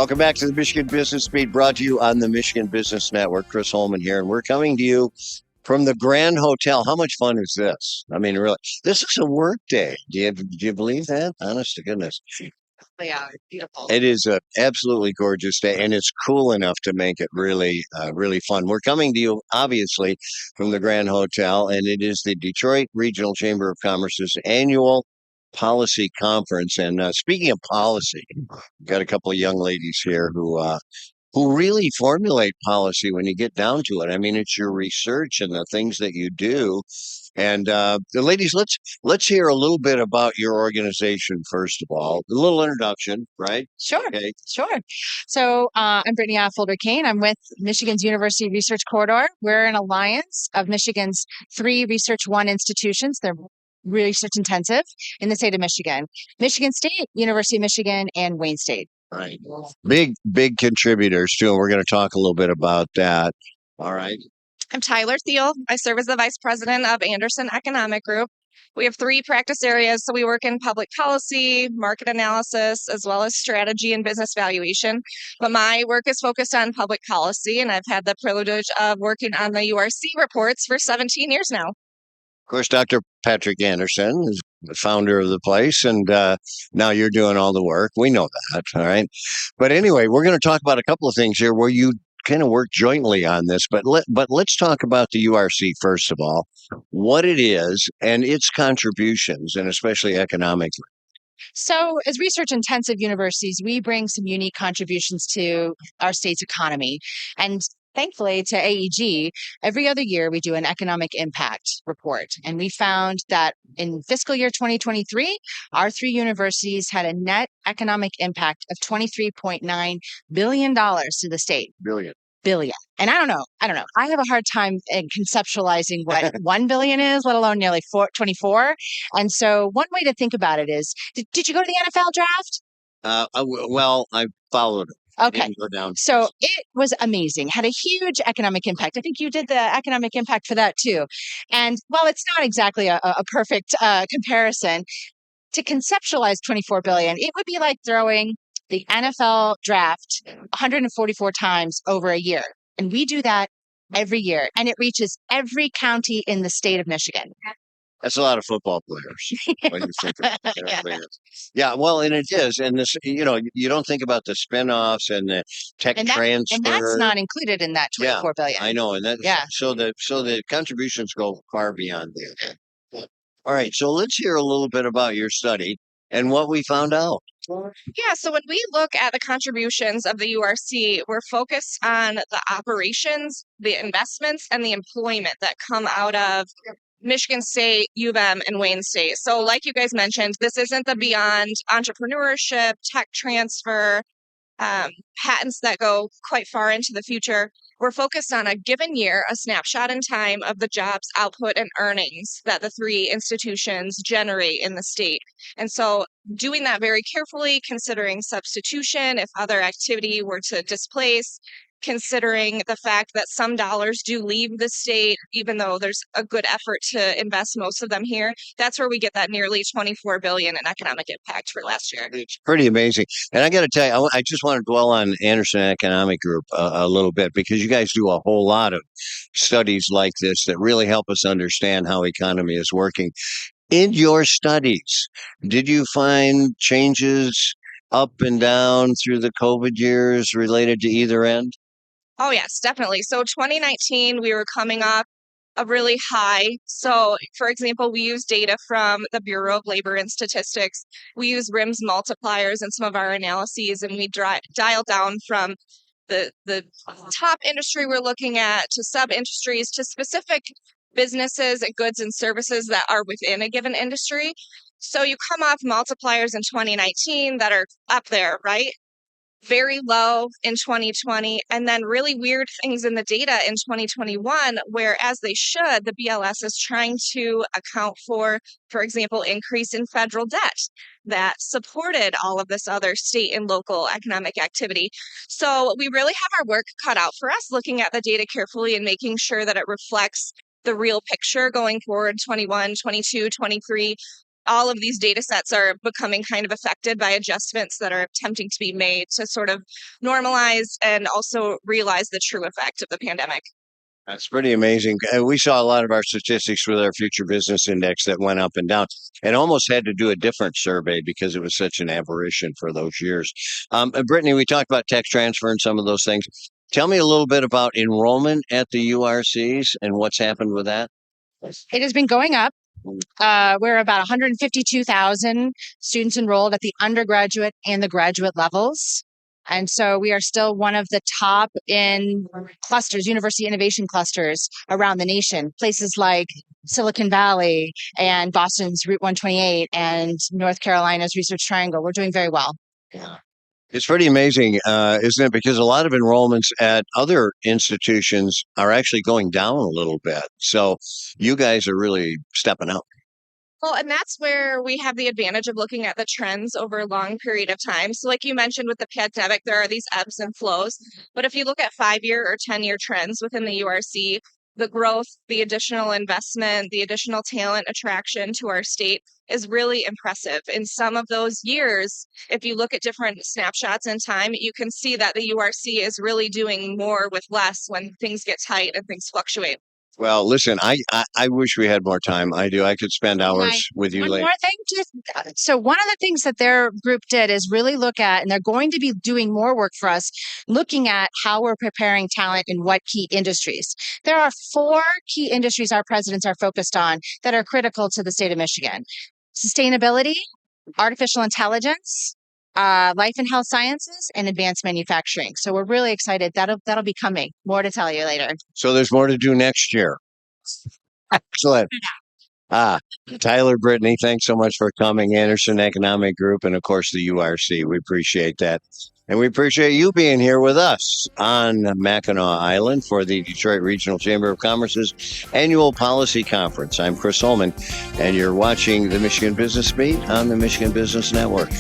Welcome back to the Michigan Business Beat, brought to you on the Michigan Business Network. Chris Holman here, and we're coming to you from the Grand Hotel. How much fun is this? I mean, really, this is a work day. Do you believe that? Honest to goodness. Yeah, beautiful. It is a absolutely gorgeous day, and it's cool enough to make it really, really fun. We're coming to you, obviously, from the Grand Hotel, and it is the Detroit Regional Chamber of Commerce's annual policy conference. And speaking of policy, we've got a couple of young ladies here who really formulate policy when you get down to it. I mean, it's your research and the things that you do. And the ladies, let's hear a little bit about your organization first of all. A little introduction, right? Sure. Okay. Sure. So I'm Britany Affolter-Caine. I'm with Michigan's University Research Corridor. We're an alliance of Michigan's 3 Research One institutions. They're research intensive in the state of Michigan: Michigan State, University of Michigan, and Wayne State. Right. Big contributors too. And we're going to talk a little bit about that. All right. I'm Tyler Theile. I serve as the vice president of Anderson Economic Group. We have 3 practice areas, so we work in public policy, market analysis, as well as strategy and business valuation. But my work is focused on public policy, and I've had the privilege of working on the URC reports for 17 years now. Of course, Dr. Patrick Anderson is the founder of the place, and now you're doing all the work. We know that, all right? But anyway, we're going to talk about a couple of things here where you kind of work jointly on this. But let's talk about the URC first of all, what it is and its contributions, and especially economically. So, as research intensive universities, we bring some unique contributions to our state's economy. And thankfully, to AEG, every other year we do an economic impact report. And we found that in fiscal year 2023, our 3 universities had a net economic impact of $23.9 billion to the state. Billion. And I don't know. I have a hard time in conceptualizing what 1 billion is, let alone nearly 24. And so one way to think about it is, did you go to the NFL draft? Well, I followed it. Okay. Go down. So it was amazing, had a huge economic impact. I think you did the economic impact for that too. And while it's not exactly a perfect comparison, to conceptualize 24 billion, it would be like throwing the NFL draft 144 times over a year. And we do that every year. And it reaches every county in the state of Michigan. That's a lot of football players. When you think about it. Yeah, well, and it is. And this, you don't think about the spinoffs and the tech transfer. And that's not included in that 24 billion. I know. And so the contributions go far beyond there. All right. So let's hear a little bit about your study and what we found out. Yeah, so when we look at the contributions of the URC, we're focused on the operations, the investments, and the employment that come out of Michigan State, U of M, and Wayne State. So like you guys mentioned, this isn't the beyond entrepreneurship, tech transfer, patents that go quite far into the future. We're focused on a given year, a snapshot in time of the jobs, output, and earnings that the 3 institutions generate in the state. And so doing that very carefully, considering substitution, if other activity were to displace, considering the fact that some dollars do leave the state, even though there's a good effort to invest most of them here, that's where we get that nearly 24 billion in economic impact for last year. It's pretty amazing. And I got to tell you, I just want to dwell on Anderson Economic Group a little bit, because you guys do a whole lot of studies like this that really help us understand how economy is working. In your studies, did you find changes up and down through the COVID years related to either end? Oh, yes, definitely. So 2019, we were coming off a really high. So, for example, we use data from the Bureau of Labor and Statistics. We use RIMS multipliers in some of our analyses, and we dial down from the top industry we're looking at to sub-industries to specific businesses and goods and services that are within a given industry. So you come off multipliers in 2019 that are up there, right? Very low in 2020, and then really weird things in the data in 2021, where, as they should, the BLS is trying to account for example, increase in federal debt that supported all of this other state and local economic activity. So we really have our work cut out for us, looking at the data carefully and making sure that it reflects the real picture going forward, 21, 22, 23. all of these data sets are becoming kind of affected by adjustments that are attempting to be made to sort of normalize and also realize the true effect of the pandemic. That's pretty amazing. We saw a lot of our statistics with our future business index that went up and down and almost had to do a different survey because it was such an aberration for those years. Brittany, we talked about tech transfer and some of those things. Tell me a little bit about enrollment at the URCs and what's happened with that. It has been going up. We're about 152,000 students enrolled at the undergraduate and the graduate levels. And so we are still one of the top in clusters, university innovation clusters around the nation, places like Silicon Valley and Boston's Route 128 and North Carolina's Research Triangle. We're doing very well. Yeah. It's pretty amazing, isn't it? Because a lot of enrollments at other institutions are actually going down a little bit. So you guys are really stepping up. Well, and that's where we have the advantage of looking at the trends over a long period of time. So, like you mentioned with the pandemic, there are these ebbs and flows. But if you look at 5-year or 10-year trends within the URC, the growth, the additional investment, the additional talent attraction to our state is really impressive. In some of those years, if you look at different snapshots in time, you can see that the URC is really doing more with less when things get tight and things fluctuate. Well, listen, I wish we had more time. I do. I could spend hours with you One later. more thing, so one of the things that their group did is really look at, and they're going to be doing more work for us, looking at how we're preparing talent in what key industries. There are 4 key industries our presidents are focused on that are critical to the state of Michigan: sustainability, artificial intelligence, life and health sciences, and advanced manufacturing. So we're really excited. That'll be coming. More to tell you later. So there's more to do next year. Excellent. Tyler, Brittany, thanks so much for coming. Anderson Economic Group, and of course the URC. We appreciate that. And we appreciate you being here with us on Mackinac Island for the Detroit Regional Chamber of Commerce's annual policy conference. I'm Chris Holman, and you're watching the Michigan Business Beat on the Michigan Business Network.